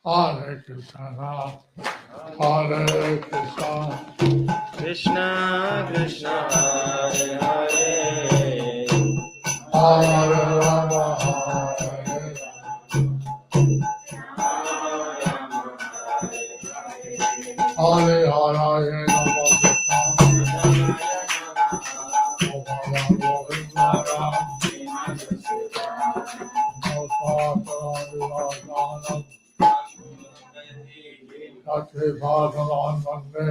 Hare Krishna, Hare Krishna, Krishna Krishna Hare Hare, Hare Rama, Hare Hare Hare Bhagavan Vande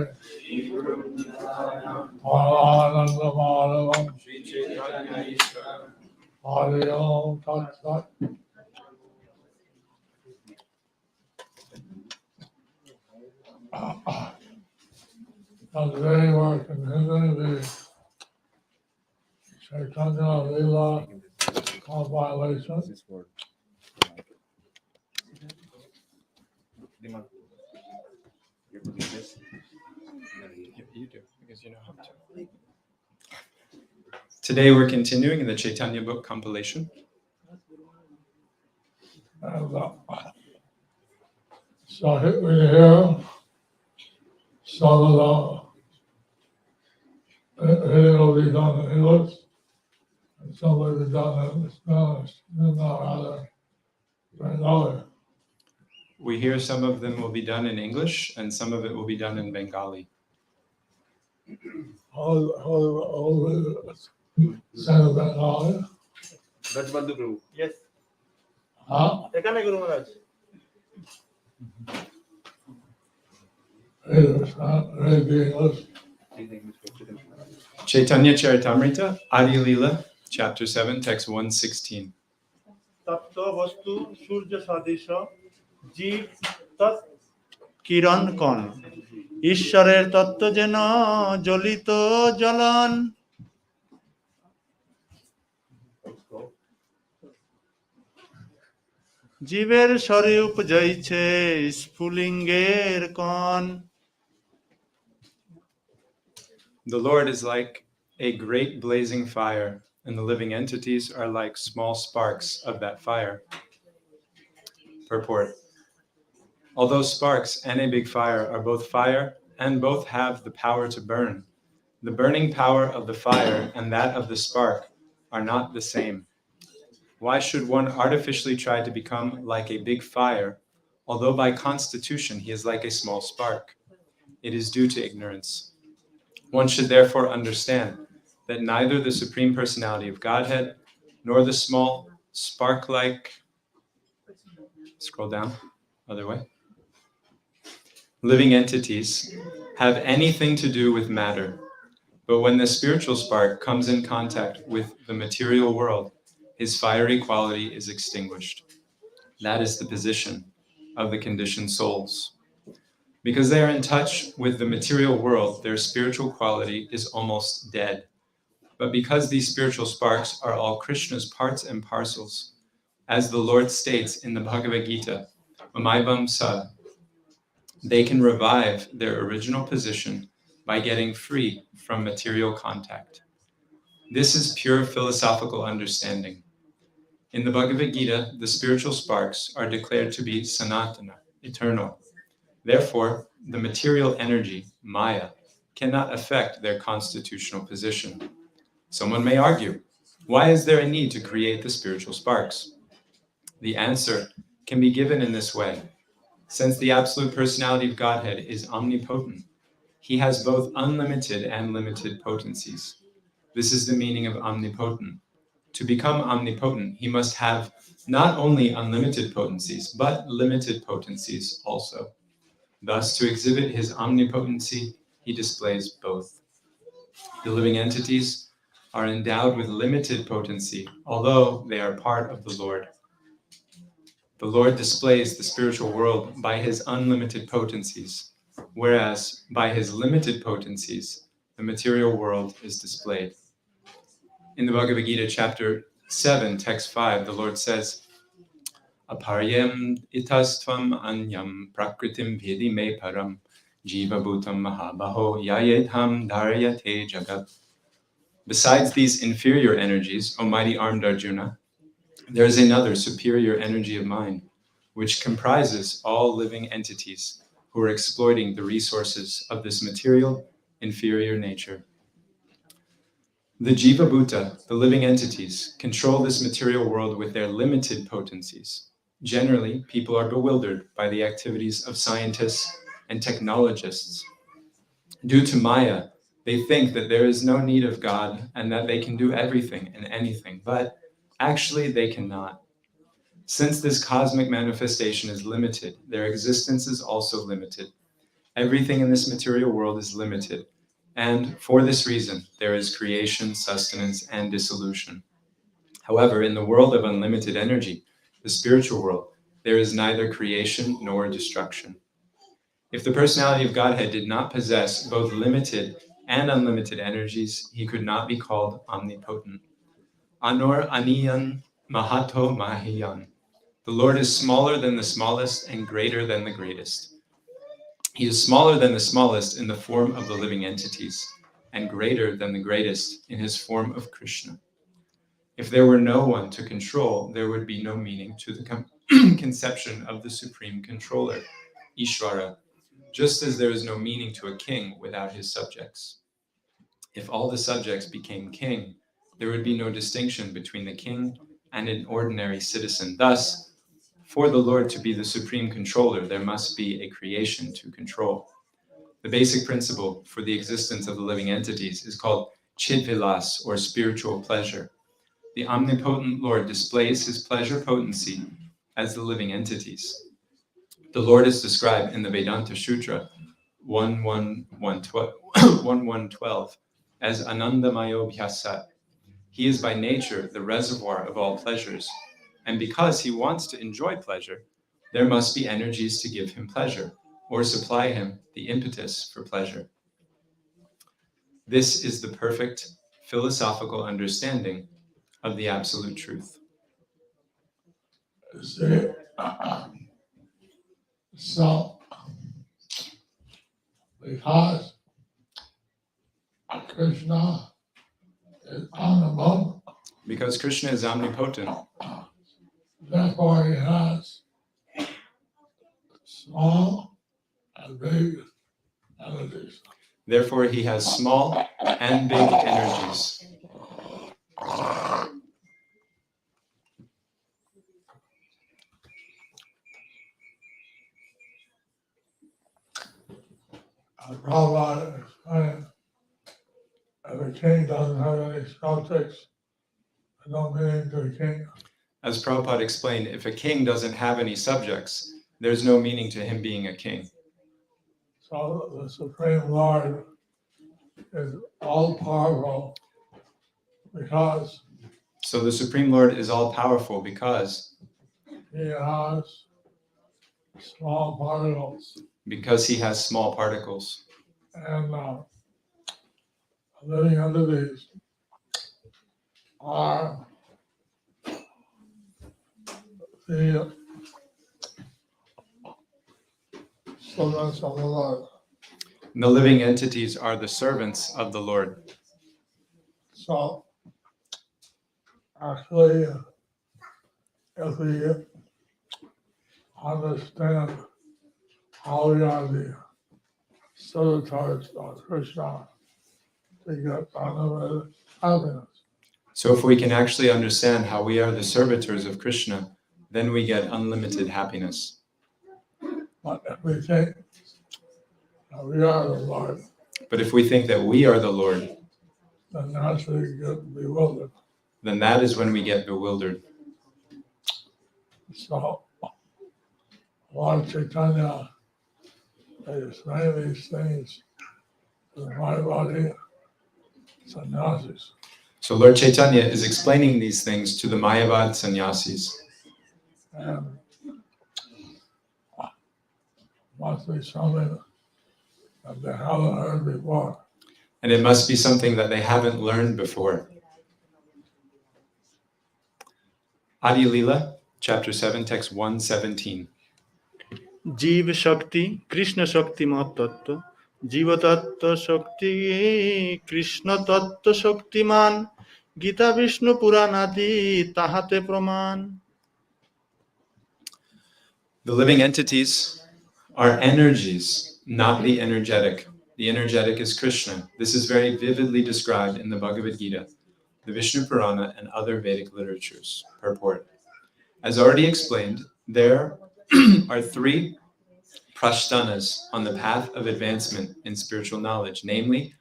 Ananda Madhavam Hare Om Tat Sat. Now today we're continuing the Caitanya Lila compilation. You do, because you know how to. Today we're continuing in the Caitanya book compilation. And so we hear some of the reading will be done in English, and some will be done in Spanish, and not rather Bengali. We hear some of them will be done in English and some of it will be done in Bengali. Same Bengali. Yes. Huh? এখানে গুরু মহারাজ। Read the English. Caitanya Charitamrita, Adi Lila, chapter 7, text 116. তত্ত্ব বস্তু সূর্য সদৃশ, জীব তৎ কিরণ কণ, ঈশ্বরের তত্ত্ব যেন জ্বলিত জ্বলন। জীবের স্বরূপ যাইছে স্ফুলিঙ্গের কণ। The Lord is like a great blazing fire, and the living entities are like small sparks of that fire. Purport. Although sparks and a big fire are both fire and both have the power to burn, the burning power of the fire and that of the spark are not the same. Why should one artificially try to become like a big fire, although by constitution he is like a small spark? It is due to ignorance. One should therefore understand that neither the Supreme Personality of Godhead nor the small spark-like, scroll down, other way, living entities have anything to do with matter. But when the spiritual spark comes in contact with the material world, his fiery quality is extinguished. That is the position of the conditioned souls. Because they are in touch with the material world, their spiritual quality is almost dead. But because these spiritual sparks are all Krishna's parts and parcels, as the Lord states in the Bhagavad Gita, Māyāvāda, they can revive their original position by getting free from material contact. This is pure philosophical understanding. In the Bhagavad Gita, the spiritual sparks are declared to be sanatana, eternal. Therefore, the material energy, Maya, cannot affect their constitutional position. Someone may argue, why is there a need to create the spiritual sparks? The answer can be given in this way. Since the absolute personality of Godhead is omnipotent, he has both unlimited and limited potencies. This is the meaning of omnipotent. To become omnipotent, he must have not only unlimited potencies, but limited potencies also. Thus, to exhibit his omnipotency, he displays both. The living entities are endowed with limited potency, although they are part of the Lord. The Lord displays the spiritual world by his unlimited potencies, whereas by his limited potencies, the material world is displayed. In the Bhagavad Gita, chapter 7, text 5, the Lord says, Aparyam itastvam anyam prakritim vedi me param Jīva-bhutam mahabaho yayetham dharyate jagat. Besides these inferior energies, O mighty armed Arjuna, there is another superior energy of mind, which comprises all living entities who are exploiting the resources of this material, inferior nature. The Jīva-bhuta, the living entities, control this material world with their limited potencies. Generally, people are bewildered by the activities of scientists and technologists. Due to Maya, they think that there is no need of God and that they can do everything and anything, but actually they cannot. Since this cosmic manifestation is limited, their existence is also limited. Everything in this material world is limited, and for this reason, there is creation, sustenance, and dissolution. However, in the world of unlimited energy, the spiritual world, there is neither creation nor destruction. If the personality of Godhead did not possess both limited and unlimited energies, he could not be called omnipotent. Anor aniyan mahato mahiyan. The Lord is smaller than the smallest and greater than the greatest. He is smaller than the smallest in the form of the living entities, and greater than the greatest in his form of Krishna. If there were no one to control, there would be no meaning to the conception of the supreme controller, Ishvara, just as there is no meaning to a king without his subjects. If all the subjects became king, there would be no distinction between the king and an ordinary citizen. Thus, for the Lord to be the supreme controller, there must be a creation to control. The basic principle for the existence of the living entities is called chidvilas, or spiritual pleasure. The omnipotent Lord displays his pleasure potency as the living entities. The Lord is described in the Vedanta Sutra 1112 as Anandamayo Bhyasat. He is by nature the reservoir of all pleasures, and because he wants to enjoy pleasure, there must be energies to give him pleasure, or supply him the impetus for pleasure. This is the perfect philosophical understanding of the absolute truth. See, so, because Krishna is omnipotent, Because Krishna is omnipotent, therefore he has small and big energies. therefore he has small and big energies. Prabhupada explained, if a king doesn't have any subjects, there's no meaning to a king. As Prabhupada explained, if a king doesn't have any subjects, there's no meaning to him being a king. So the Supreme Lord is all-powerful because So the Supreme Lord is all-powerful because he has small particles, he has small particles. and living entities are the servants of the Lord. And the living entities are the servants of the Lord. So actually, if we understand how we are the servitors of Krishna, we get unlimited happiness. So if we can actually understand how we are the servitors of Krishna, then we get unlimited happiness. But if we think that we are the Lord, But if we think that we are the Lord, then naturally we get bewildered. then that is when we get bewildered. So Lord Caitanya is saying these things to the Māyāvāda sannyasis. So Lord Chaitanya is explaining these things to the Māyāvāda sannyasis. And must be something that they haven't heard before. And it must be something that they haven't learned before. Adi Lila, chapter 7, text 117. जीव शक्ति कृष्ण शक्ति महत्त्व जीव-तत्व शक्ति कृष्ण तत्व शक्तिमान गीता विष्णु पुराण आदि ताहाते प्रमाण. The living entities are energies, not the energetic. The energetic is Krishna. This is very vividly described in the Bhagavad Gita, the Vishnu Purana, and other Vedic literatures. Purport. As already explained, there are three prashtanas on the path of advancement in spiritual knowledge, namely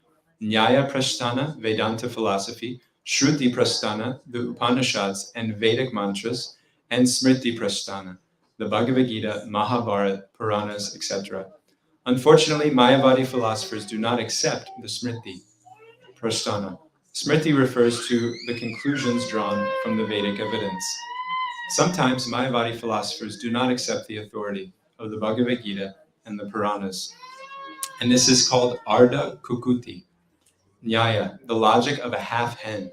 Nyaya Prasthana, Vedanta philosophy, Shruti Prasthana, the Upanishads and Vedic mantras, and Smriti Prasthana, the Bhagavad Gita, Mahabharata, Puranas, etc. Unfortunately, Māyāvāda philosophers do not accept the Smriti Prasthana. Smriti refers to the conclusions drawn from the Vedic evidence. Sometimes Māyāvāda philosophers do not accept the authority of the Bhagavad Gita and the Puranas. And this is called Ardha Kukuti, Nyaya, the logic of a half hen.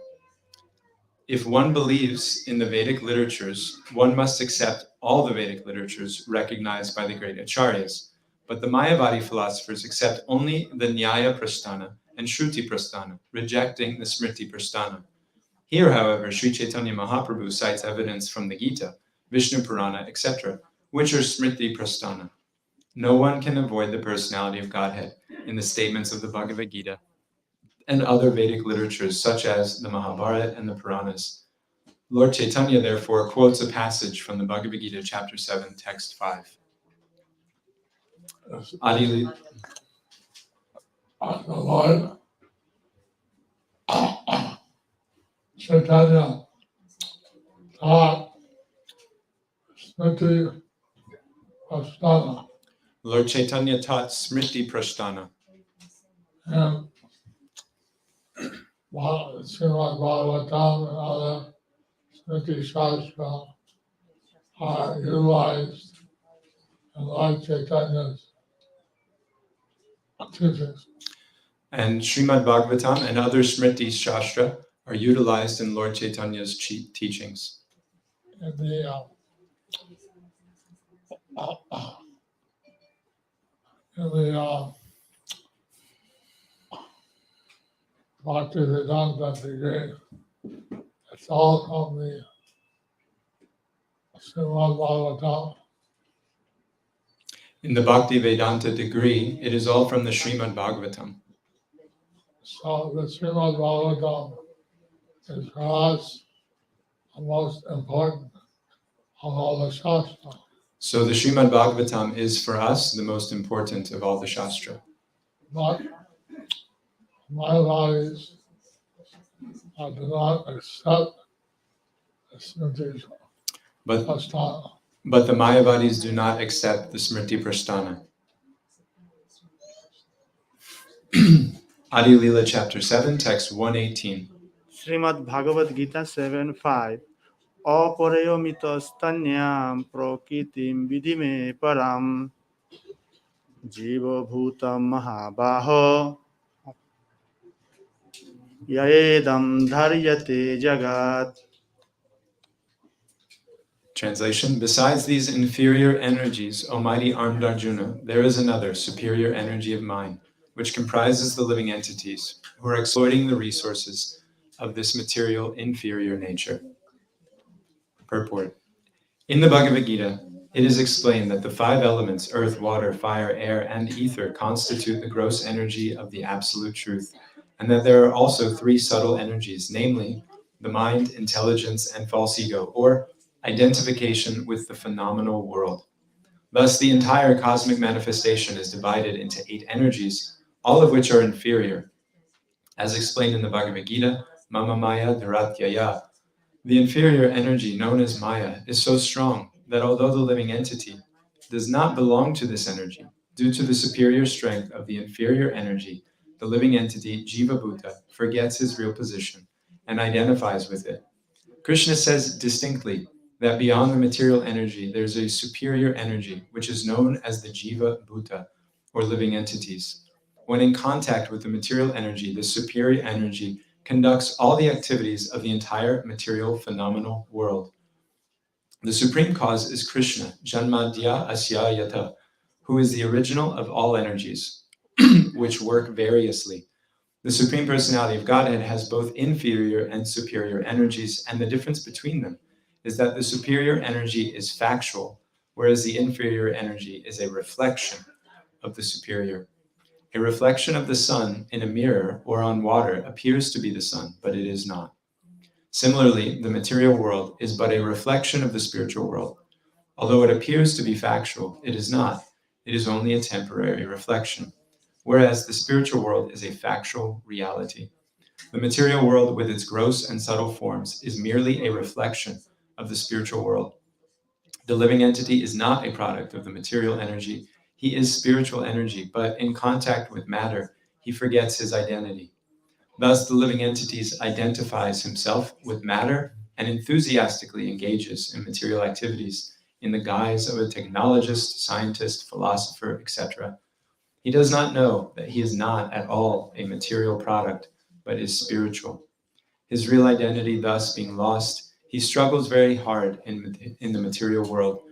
If one believes in the Vedic literatures, one must accept all the Vedic literatures recognized by the great acharyas. But the Māyāvāda philosophers accept only the Nyaya Prasthana and Shruti Prasthana, rejecting the Smriti Prasthana. Here, however, Sri Caitanya Mahaprabhu cites evidence from the Gita, Vishnu Purana, etc., which are Smriti Prasthana. No one can avoid the personality of Godhead in the statements of the Bhagavad Gita and other Vedic literatures such as the Mahabharata and the Puranas. Lord Chaitanya therefore quotes a passage from the Bhagavad Gita chapter 7, text 5. Adi The Lord Chaitanya taught Smriti Prasthana, Lord Chaitanya taught Smriti Prasthana, and Shrimad Bhagavatam and other Smriti Shastra are utilized in Lord Chaitanya's teachings. and Shrimad Bhagavatam and other Smriti Shastra are utilized in Lord Chaitanya's teachings. In the Bhaktivedanta degree, it's all from the Shrimad Bhagavatam. In the Bhakti Vedanta degree, it is all from the Shrimad Bhagavatam. So the Shrimad Bhagavatam is for us the most important of all the Shastra. So the Shrimad Bhagavatam is for us the most important of all the Shastra. But Māyāvādis do not accept the Smriti Prasthana. But the Māyāvādis do not accept the Smriti Prasthana. Adi Lila chapter 7, text 118. Shrimad Bhagavad Gita 7.5 Aparayomita-stanyam prakritim vidime param Jīva-bhūtam mahabaho yaedam dharyate jagat. Translation: Besides these inferior energies, O mighty armed Arjuna, there is another superior energy of mine, which comprises the living entities who are exploiting the resources of this material inferior nature. Purport. In the Bhagavad Gita, it is explained that the five elements, earth, water, fire, air, and ether, constitute the gross energy of the absolute truth, and that there are also three subtle energies, namely the mind, intelligence, and false ego, or identification with the phenomenal world. Thus, the entire cosmic manifestation is divided into 8 energies, all of which are inferior. As explained in the Bhagavad Gita, Mama Maya Dharatyaya, the inferior energy known as Maya is so strong that although the living entity does not belong to this energy, due to the superior strength of the inferior energy, the living entity, Jīva-bhūta, forgets his real position and identifies with it. Krishna says distinctly that beyond the material energy, there's a superior energy, which is known as the Jīva-bhūta, or living entities. When in contact with the material energy, the superior energy conducts all the activities of the entire material phenomenal world. The supreme cause is Krishna, Janmadhya Asya Yata, who is the original of all energies, which work variously. The Supreme Personality of Godhead has both inferior and superior energies, and the difference between them is that the superior energy is factual, whereas the inferior energy is a reflection of the superior. A reflection of the sun in a mirror or on water appears to be the sun, but it is not. Similarly, the material world is but a reflection of the spiritual world. Although it appears to be factual, it is not. It is only a temporary reflection, whereas the spiritual world is a factual reality. The material world, with its gross and subtle forms, is merely a reflection of the spiritual world. The living entity is not a product of the material energy. He is spiritual energy, but in contact with matter, he forgets his identity. Thus, the living entity identifies himself with matter and enthusiastically engages in material activities in the guise of a technologist, scientist, philosopher, etc. He does not know that he is not at all a material product, but is spiritual. His real identity thus being lost, he struggles very hard in the material world,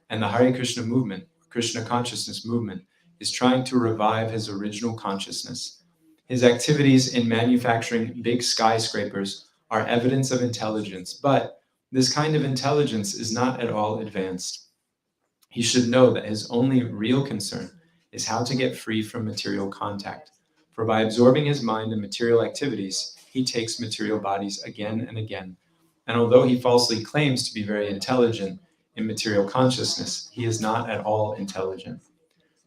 and the Hare Krishna movement, Krishna consciousness movement, is trying to revive his original consciousness. His activities in manufacturing big skyscrapers are evidence of intelligence, but this kind of intelligence is not at all advanced. He should know that his only real concern is how to get free from material contact, for by absorbing his mind in material activities, he takes material bodies again and again, and although he falsely claims to be very intelligent in material consciousness, he is not at all intelligent.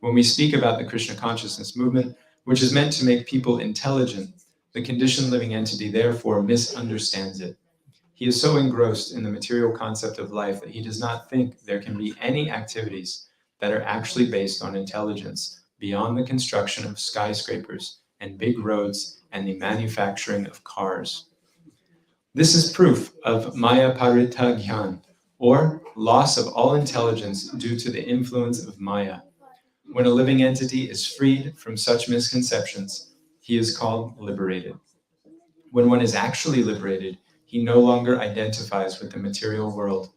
When we speak about the Krishna consciousness movement, which is meant to make people intelligent, the conditioned living entity therefore misunderstands it. He is so engrossed in the material concept of life that he does not think there can be any activities that are actually based on intelligence beyond the construction of skyscrapers and big roads and the manufacturing of cars. This is proof of Māyāvāda Jnana, or loss of all intelligence due to the influence of Maya. When a living entity is freed from such misconceptions, he is called liberated. When one is actually liberated, he no longer identifies with the material world.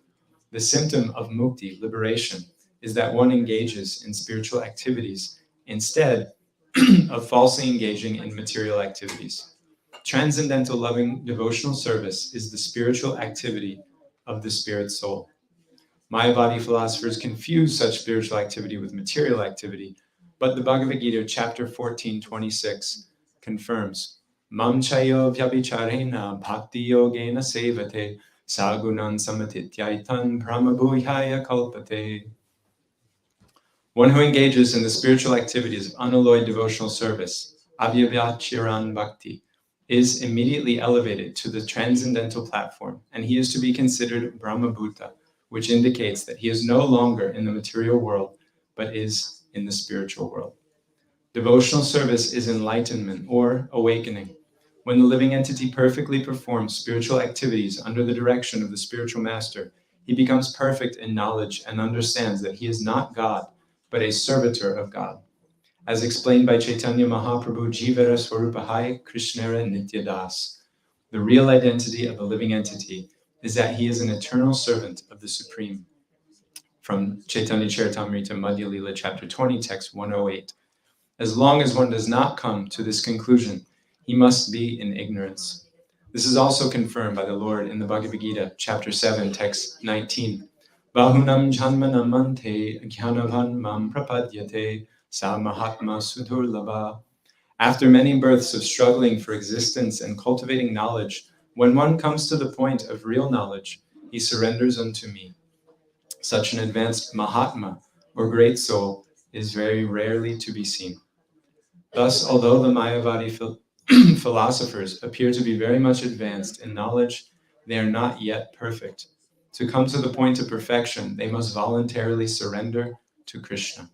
The symptom of mukti, liberation, is that one engages in spiritual activities instead of falsely engaging in material activities. Transcendental loving devotional service is the spiritual activity of the spirit soul. Māyāvāda philosophers confuse such spiritual activity with material activity, but the Bhagavad Gita, chapter 14:26, confirms, Mam chayo vyabhicharena bhakti yogena sevate sagunan samatityaitan pramabhuyaya kalpate. One who engages in the spiritual activities of unalloyed devotional service, avyabhachiran bhakti, is immediately elevated to the transcendental platform, and he is to be considered Brahmabhuta, which indicates that he is no longer in the material world, but is in the spiritual world. Devotional service is enlightenment or awakening. When the living entity perfectly performs spiritual activities under the direction of the spiritual master, he becomes perfect in knowledge and understands that he is not God, but a servitor of God. As explained by Caitanya Mahaprabhu, Jivara Swarupahaya Krishnara Nityadas, the real identity of the living entity is that he is an eternal servant of the Supreme. From Chaitanya Charitamrita Madhya Lila, chapter 20, text 108. As long as one does not come to this conclusion, he must be in ignorance. This is also confirmed by the Lord in the Bhagavad Gita, chapter 7, text 19. Bahunam janmanam ante jnanavan mam prapadyate sa mahatma sudurlabha. After many births of struggling for existence and cultivating knowledge, when one comes to the point of real knowledge, he surrenders unto me. Such an advanced Mahatma, or great soul, is very rarely to be seen. Thus, although the Māyāvāda philosophers appear to be very much advanced in knowledge, they are not yet perfect. To come to the point of perfection, they must voluntarily surrender to Krishna.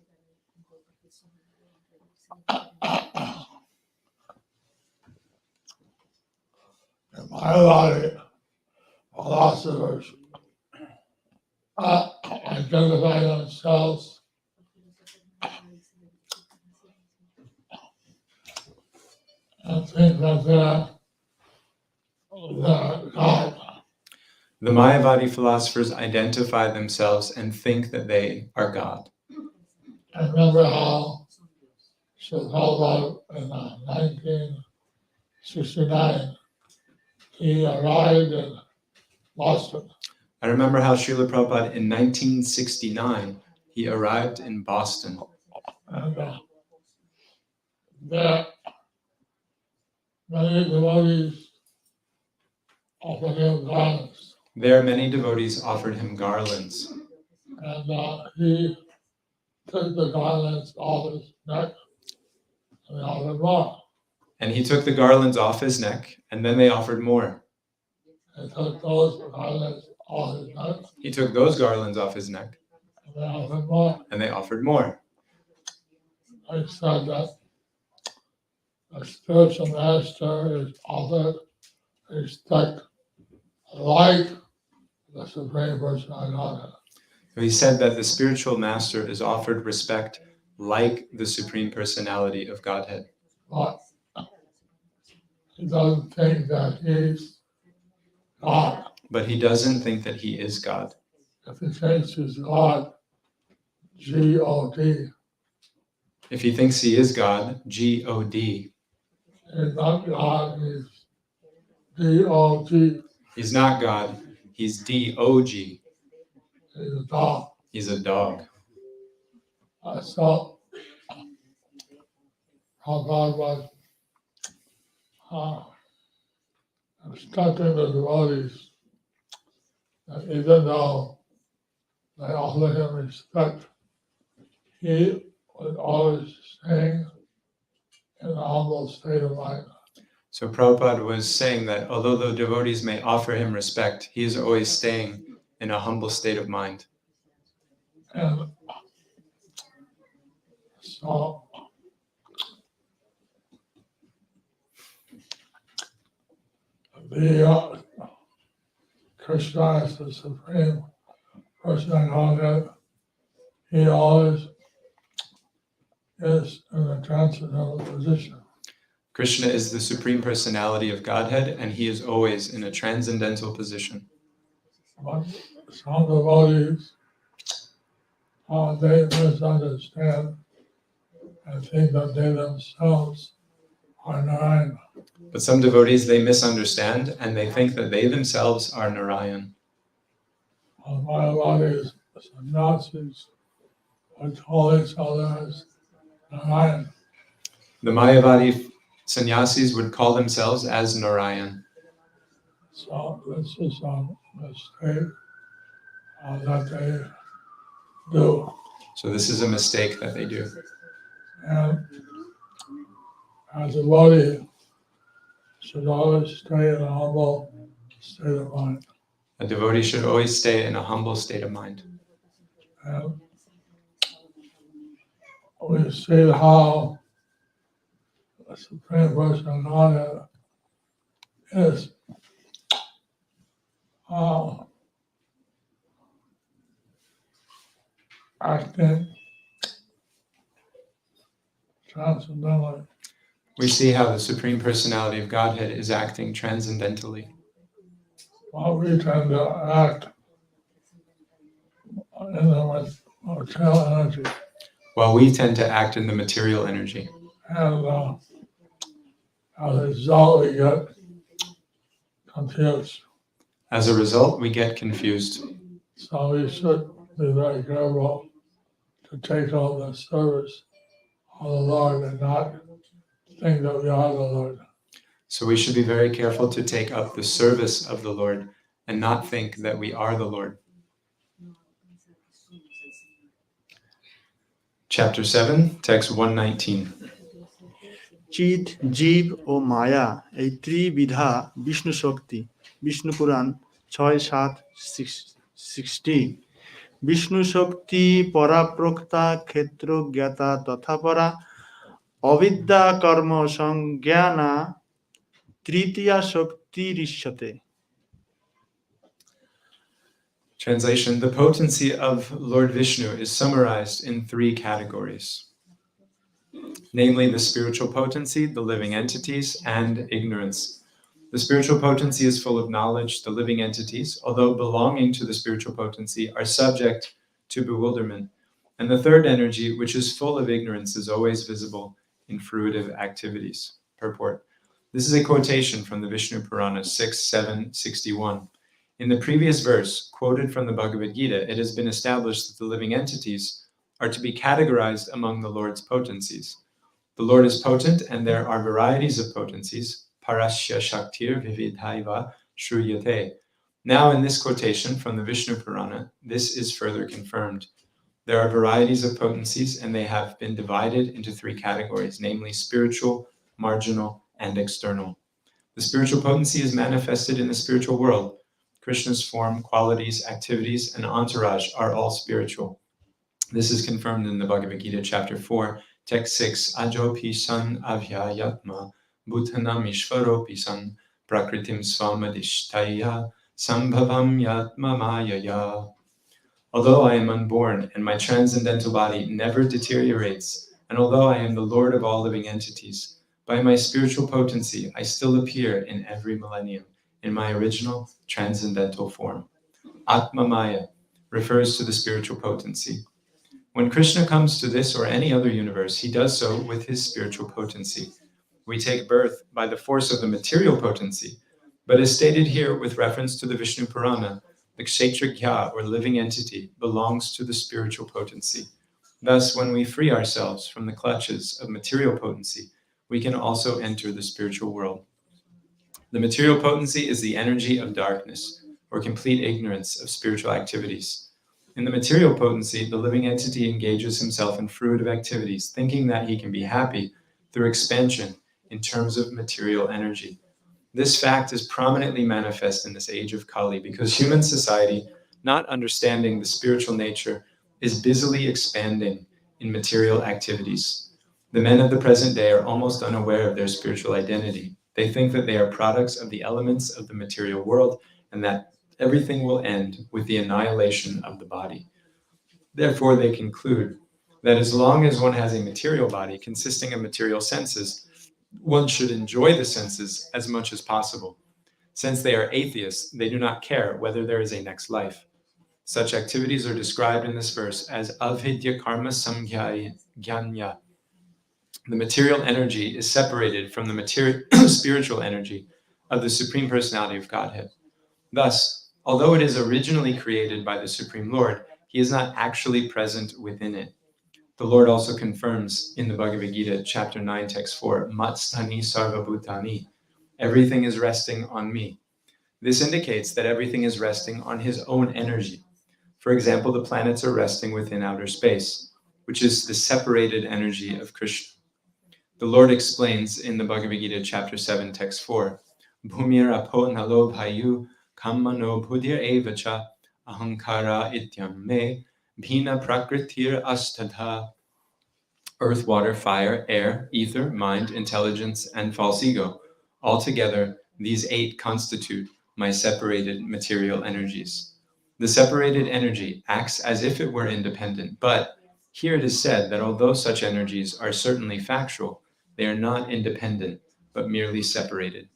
The Māyāvāda philosophers identify themselves and think that they're God. The Māyāvāda philosophers identify themselves and think that they are God. I remember how Shrimad in 1969, he arrived in Boston. I remember how Srila Prabhupada in 1969, he arrived in Boston. And there, many devotees offered him garlands. There, many devotees offered him garlands. And he took the garlands off his neck and they offered more. And he took the garlands off his neck, and then they offered more. He took those garlands off his neck He took those garlands off his neck, and they offered more. and they offered more. I said that the spiritual master is offered respect like the Supreme Personality of Godhead. He said that the spiritual master is offered respect like the Supreme Personality of Godhead. But he doesn't think that he's God. But he doesn't think that he is God. If he thinks he's God, G-O-D, If he thinks he is God, G-O-D, he's not God, he's D-O-G, he's not God, he's D-O-G, he's a dog. he's a dog. So, Prabhupada was instructing the devotees that even though they offer him respect, he would always sing in a humble state of mind. So Prabhupada was saying that although the devotees may offer him respect, he is always staying in a humble state of mind. And so, the Krishna is the Supreme Person of Godhead. He always is in a transcendental position. Krishna is the Supreme Personality of Godhead, and he is always in a transcendental position. But some devotees, they misunderstand and think that they themselves are Narayan. But some devotees, they misunderstand, and they think that they themselves are Narayan. Māyāvāda sannyasis would call each other as Narayan. The Māyāvāda sannyasis would call themselves as Narayan. So this is a mistake that they do. So this is a mistake that they do. And as a devotee, should always stay in a humble state of mind. A devotee should always stay in a humble state of mind. And we see how the Supreme Person of Godhead is acting transcendentally. We see how the Supreme Personality of Godhead is acting transcendentally. While we tend to act in the material energy. While we tend to act in the material energy. And as a result, we get confused. As a result, we get confused. So we should be very careful to take on the service of the Lord and not think that we are the Lord. So we should be very careful to take up the service of the Lord and not think that we are the Lord. Chapter 7, text 119. চিত জীব ও মায়া এই ত্রিবিধা বিষ্ণু শক্তি বিষ্ণু পুরাণ 6:7-60 বিষ্ণু শক্তি পরাপ্রোক্তা ক্ষেত্র জ্ঞাতা তথা পরা অবিদ্যা কর্ম সংজ্ঞানা তৃতীয়া শক্তিরিষ্যতে. Translation: the potency of Lord Vishnu is summarized in 3 categories. Namely, the spiritual potency, the living entities, and ignorance. The spiritual potency is full of knowledge. The living entities, although belonging to the spiritual potency, are subject to bewilderment. And the third energy, which is full of ignorance, is always visible in fruitive activities. Purport. This is a quotation from the Vishnu Purana 6.7.61. In the previous verse, quoted from the Bhagavad Gita, it has been established that the living entities are to be categorized among the Lord's potencies. The Lord is potent, and there are varieties of potencies. Parasya Shaktir Vividhaiva Shruyate. Now, in this quotation from the Vishnu Purana, this is further confirmed. There are varieties of potencies, and they have been divided into three categories, namely spiritual, marginal, and external. The spiritual potency is manifested in the spiritual world. Krishna's form, qualities, activities, and entourage are all spiritual. This is confirmed in the Bhagavad Gita, chapter 4, text 6, Ajopi san avyayatma bhutanam ishvaropi san prakritim svamadishtaya sambhavam yatma mayaya. Although I am unborn and my transcendental body never deteriorates, and although I am the Lord of all living entities, by my spiritual potency I still appear in every millennium in my original transcendental form. Atma Maya refers to the spiritual potency. When Krishna comes to this or any other universe, he does so with his spiritual potency. We take birth by the force of the material potency, but as stated here with reference to the Vishnu Purana, the Kshetragya or living entity belongs to the spiritual potency. Thus, when we free ourselves from the clutches of material potency, we can also enter the spiritual world. The material potency is the energy of darkness or complete ignorance of spiritual activities. In the material potency, the living entity engages himself in fruitive activities, thinking that he can be happy through expansion in terms of material energy. This fact is prominently manifest in this age of Kali because human society, not understanding the spiritual nature, is busily expanding in material activities. The men of the present day are almost unaware of their spiritual identity. They think that they are products of the elements of the material world and that everything will end with the annihilation of the body. Therefore, they conclude that as long as one has a material body consisting of material senses, one should enjoy the senses as much as possible. Since they are atheists, they do not care whether there is a next life. Such activities are described in this verse as avidya karma samgyanya. The material energy is separated from the spiritual energy of the Supreme Personality of Godhead. Thus, although it is originally created by the Supreme Lord, he is not actually present within it. The Lord also confirms in the Bhagavad Gita, chapter 9, text 4, Matstani sarvabhutani, everything is resting on me. This indicates that everything is resting on his own energy. For example, the planets are resting within outer space, which is the separated energy of Krishna. The Lord explains in the Bhagavad Gita, chapter 7, text 4, Bhumir apo nalo bhayu kammano bhudir evacha ahankara ityam me bhina prakritir astadha. Earth, water, fire, air, ether, mind, intelligence, and false ego. Altogether, these 8 constitute my separated material energies. The separated energy acts as if it were independent, but here it is said that although such energies are certainly factual, they are not independent, but merely separated.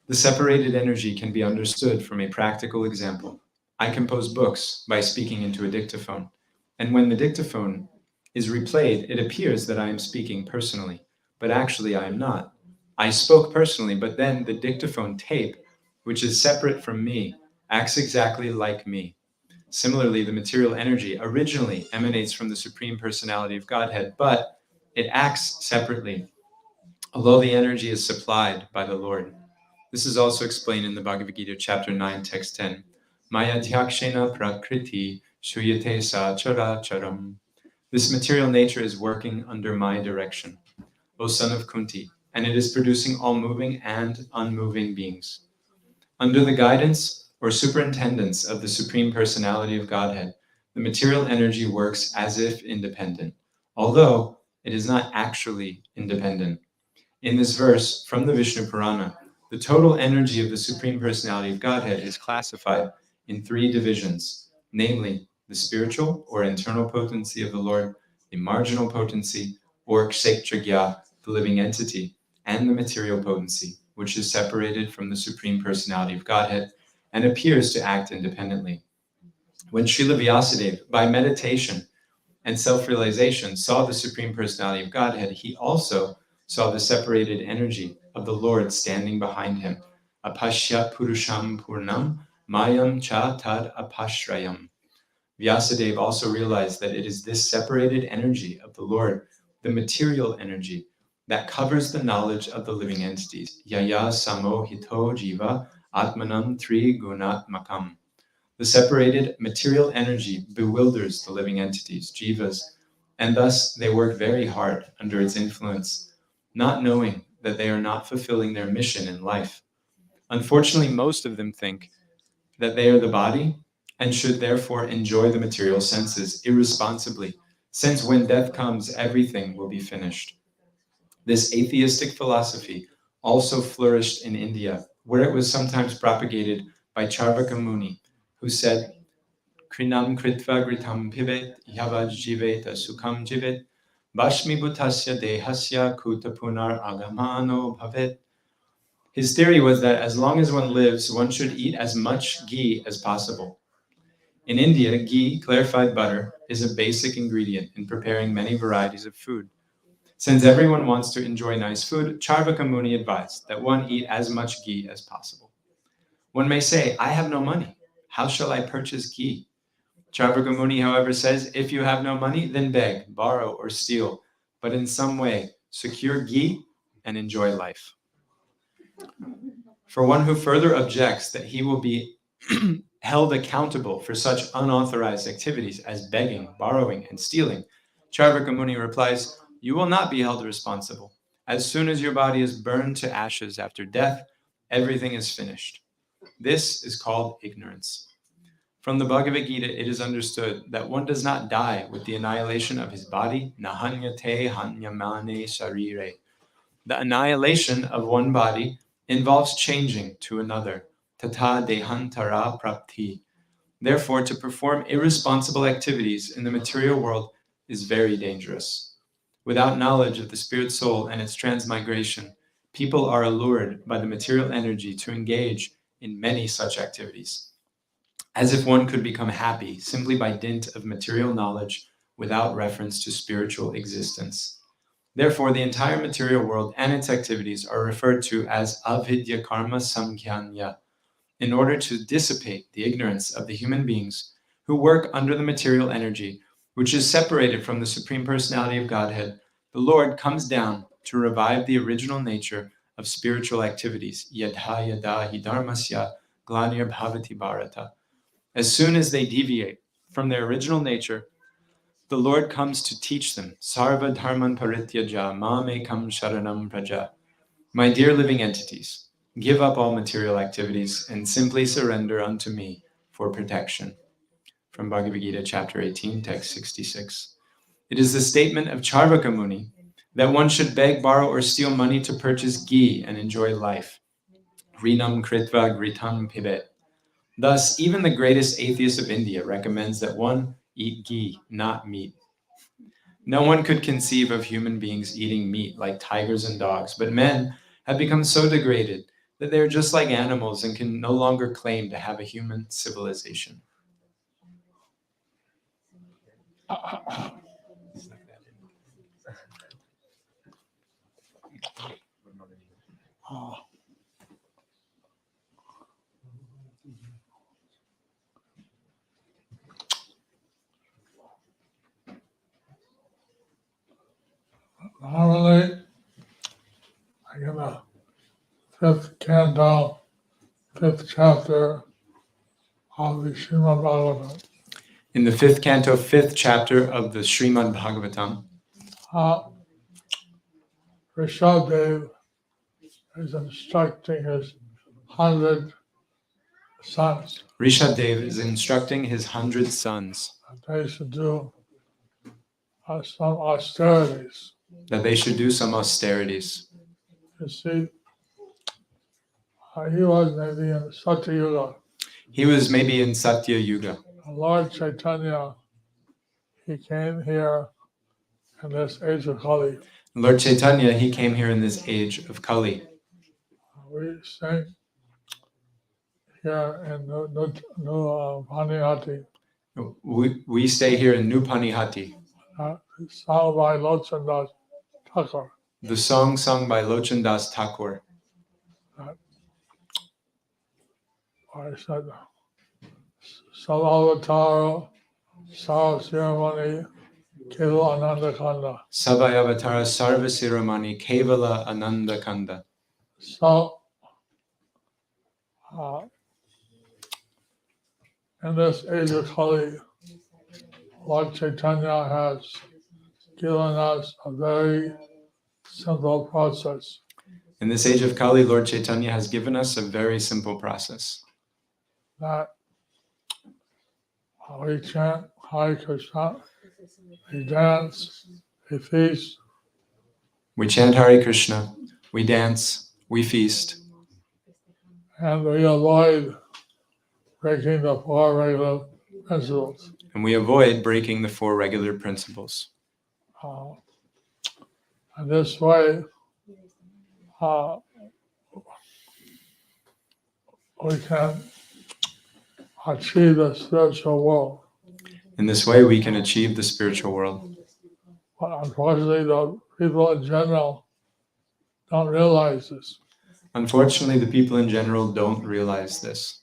The separated energy can be understood from a practical example. I compose books by speaking into a dictaphone, and when the dictaphone is replayed, it appears that I am speaking personally, but actually I am not. I spoke personally, but then the dictaphone tape, which is separate from me, acts exactly like me. Similarly, the material energy originally emanates from the Supreme Personality of Godhead, but it acts separately, although the energy is supplied by the Lord. This is also explained in the Bhagavad Gita, chapter 9, text 10. Māyāvāda prakriti shuyate sa chara charam. This material nature is working under my direction, O son of Kunti, and it is producing all moving and unmoving beings. Under the guidance or superintendence of the Supreme Personality of Godhead, the material energy works as if independent, although it is not actually independent. In this verse from the Vishnu Purana, the total energy of the Supreme Personality of Godhead is classified in 3 divisions, namely the spiritual or internal potency of the Lord, the marginal potency or kshetragya, the living entity, and the material potency, which is separated from the Supreme Personality of Godhead and appears to act independently. When Srila Vyasadeva, by meditation and self-realization, saw the Supreme Personality of Godhead, he also saw the separated energy of the Lord standing behind him. Apashya Purusham Purnam Mayam Cha Tad Apashrayam. Vyasadeva also realized that it is this separated energy of the Lord, the material energy, that covers the knowledge of the living entities. Yaya Samohito Jiva Atmanam Tri Gunatmakam. The separated material energy bewilders the living entities, jivas, and thus they work very hard under its influence, not knowing that they are not fulfilling their mission in life. Unfortunately, most of them think that they are the body and should therefore enjoy the material senses irresponsibly, since when death comes, everything will be finished. This atheistic philosophy also flourished in India, where it was sometimes propagated by Charvaka Muni, who said, Krinam kritva gritam pivet, yavaj jiveta sukham jivet, bashmi bhutasya dehasya kutapunar agamano bhavet. His theory was that as long as one lives, one should eat as much ghee as possible. In India, ghee, clarified butter, is a basic ingredient in preparing many varieties of food. Since everyone wants to enjoy nice food, Charvaka Muni advised that one eat as much ghee as possible. One may say, I have no money. How shall I purchase ghee? Charvaka Muni, however, says, if you have no money, then beg, borrow, or steal, but in some way secure ghee and enjoy life. For one who further objects that he will be held accountable for such unauthorized activities as begging, borrowing, and stealing, Charvaka Muni replies, you will not be held responsible. As soon as your body is burned to ashes after death, everything is finished. This is called ignorance. From the Bhagavad Gita, it is understood that one does not die with the annihilation of his body, nahanyate hanyamane sharire. The annihilation of one body involves changing to another, tata dehantara prapti. Therefore, to perform irresponsible activities in the material world is very dangerous. Without knowledge of the spirit soul and its transmigration, people are allured by the material energy to engage in many such activities, as if one could become happy simply by dint of material knowledge without reference to spiritual existence. Therefore, the entire material world and its activities are referred to as avidya karma samkhya, in order to dissipate the ignorance of the human beings who work under the material energy, which is separated from the Supreme Personality of Godhead. The Lord comes down to revive the original nature of spiritual activities, yadha yada hi dharmasya glanir bhavati bharata. As soon as they deviate from their original nature, the Lord comes to teach them, sarva dharman parityaja mamekam sharanam praja. My dear living entities, give up all material activities and simply surrender unto me for protection. From Bhagavad Gita, chapter 18, text 66. It is the statement of Charvaka Muni that one should beg, borrow, or steal money to purchase ghee and enjoy life. Rinam kritva gritam pibet. Thus, even the greatest atheist of India recommends that one eat ghee, not meat. No one could conceive of human beings eating meat like tigers and dogs, but men have become so degraded that they are just like animals and can no longer claim to have a human civilization. Normally, I get a fifth canto, fifth chapter of the Shrimad Bhagavatam. In the fifth canto, fifth chapter of the Shrimad Bhagavatam, Rishabdev is instructing his 100 sons Rishabdev is instructing his 100 sons that they should do some austerities. that they should do some austerities. You see, he was maybe in Satya Yuga. He was maybe in Satya Yuga. Lord Caitanya, he came here in this age of Kali. Lord Chaitanya, he came here in this age of Kali. we sing here in New Panihati, We stay here in New Panihati. sung by Lochandas Thakur. The song sung by Lochandas Thakur. I said, Savavatara Sara Siramani Kevala Ananda Kanda. Sabhayavatara Sarvasiramani Kevala Ananda Kanda. So, in this age of Kali, Lord Chaitanya has given us a very simple process In this age of Kali, Lord Chaitanya has given us a very simple process. that we chant Hare Krishna, we dance, we feast, We chant Hare Krishna, we dance, we feast, and we avoid breaking the four regular principles. and we avoid breaking the four regular principles. And this way, we can achieve the spiritual world. In this way, we can achieve the spiritual world. But unfortunately, the people in general don't realize this. Unfortunately, the people in general don't realize this.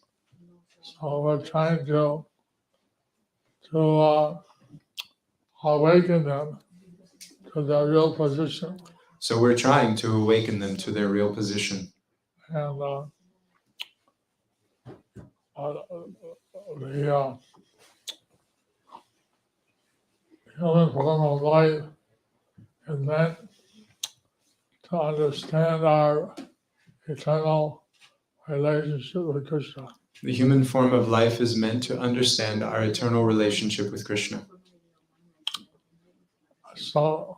So we're trying to awaken them to their real position. So we're trying to awaken them to their real position. And the human form of life is meant to understand our eternal relationship with Krishna. The human form of life is meant to understand our eternal relationship with Krishna. So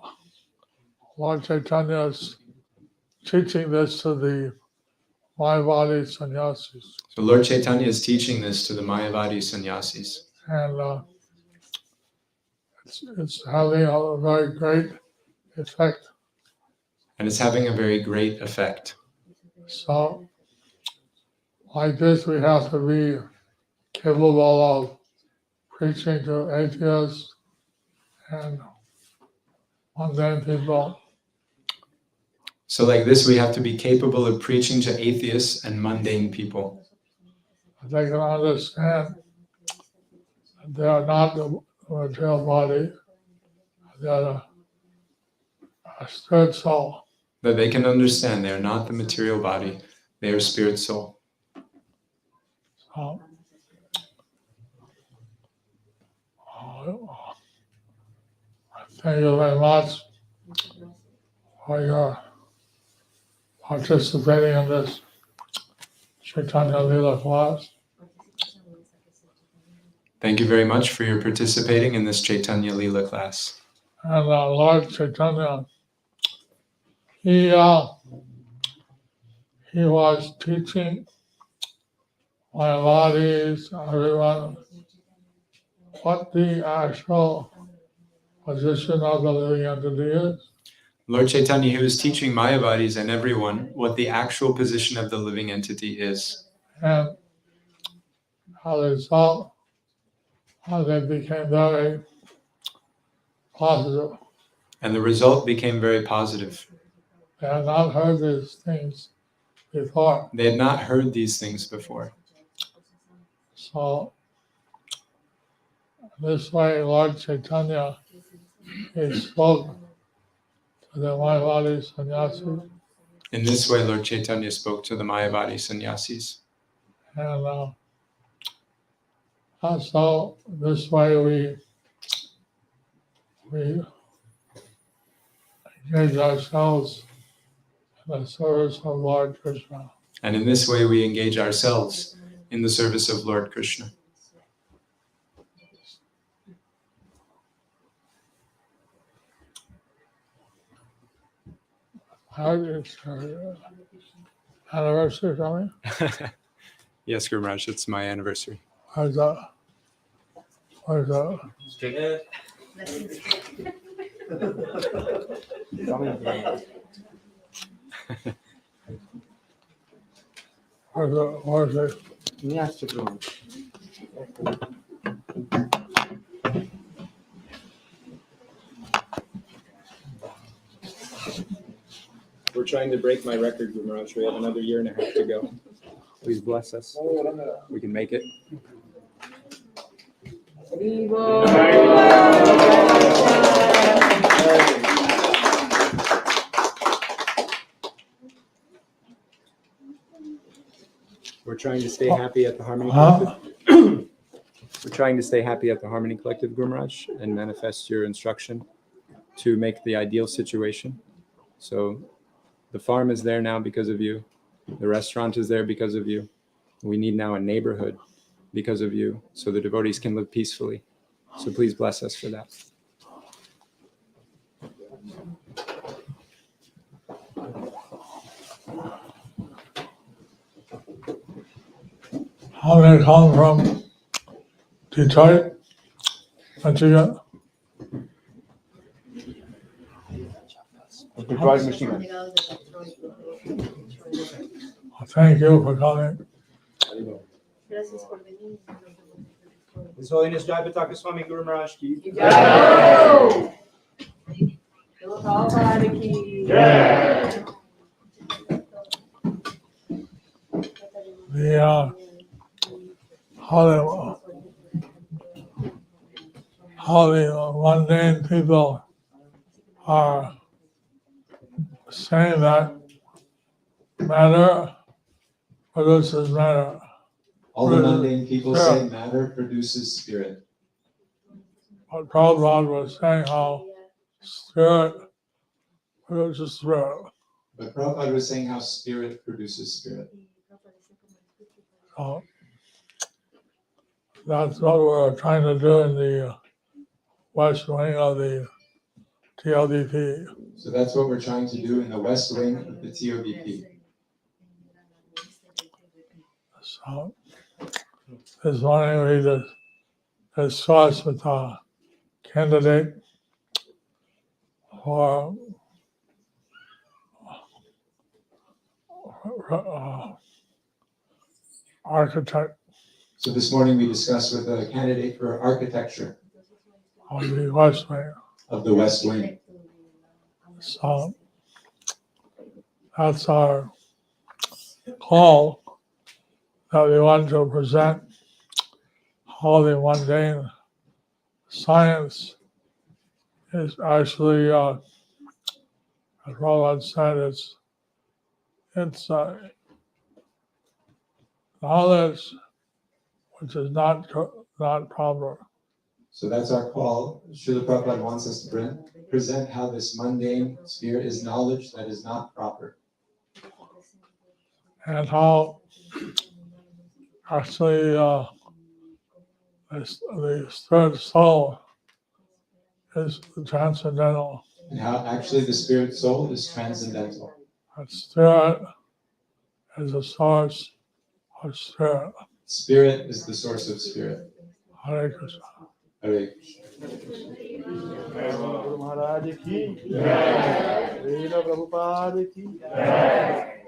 Lord Chaitanya is teaching this to the Māyāvāda sannyasis. So Lord Chaitanya is teaching this to the Māyāvāda sannyasis. And it's having a very great effect. And it's having a very great effect. So, like this, we have to be capable of preaching to atheists and mundane people. So like this, we have to be capable of preaching to atheists and mundane people. They can understand that they are not the material body, they are a spirit soul. That they can understand they are not the material body, they are spirit soul. So, thank you very much for your participating in this Chaitanya Lila class. Thank you very much for your participating in this Caitanya Lila class. And Lord Chaitanya, he was teaching Māyāvādis, everyone, what the actual position of the living entity is. Lord Chaitanya, he was teaching Māyāvādis and everyone what the actual position of the living entity is. And as a result, they became very positive. And the result became very positive. They had not heard these things before. They had not heard these things before. So, this way, Lord Chaitanya, he spoke to the Māyāvāda sannyasis. In this way, Lord Chaitanya spoke to the Māyāvāda sannyasis. And so, this way we engage ourselves in the service of Lord Krishna. And in this way, we engage ourselves in the service of Lord Krishna. How is your anniversary coming? Yes, Guru Maharaj, it's my anniversary. How's that? How's that? where's it? নিয়ে আসছে প্রভু। We're trying to break my record, Guru Maharaj. We have another year and a half to go. Please bless us. We can make it. We're trying to stay happy at the Harmony Collective. We're trying to stay happy at the Harmony Collective, Guru Maharaj, and manifest your instruction to make the ideal situation. So the farm is there now because of you. The restaurant is there because of you. We need now a neighborhood because of you, so the devotees can live peacefully. So please bless us for that. How many come from Detroit, Michigan? Detroit, Michigan. Thank you for coming. His Holiness Jayapataka Swami Guru Maharaj ki. How the mundane people are saying that matter produces matter. All the mundane people say matter produces spirit. But Prabhupada was saying how spirit produces spirit. But Prabhupada was saying how spirit produces spirit. So that's what we're trying to do in the west wing of the TLDP. So that's what we're trying to do in the west wing of the TOBP. So this morning we just discussed with the candidate for architect So this morning we discussed with a candidate for architecture of the west wing. of the west wing. So that's our call, that we want to present how the mundane science is actually, as Prabhupada said, it's knowledge which is not proper. So that's our call. Srila Prabhupada wants us to present how this mundane sphere is knowledge that is not proper. And how actually the spirit soul is transcendental. And how actually the spirit soul is transcendental. That spirit is the source of spirit. Spirit is the source of spirit. Hare Krishna. Hare Krishna. Guru Maharaj ki. Jai. Lila Prabhupada ki. Jai.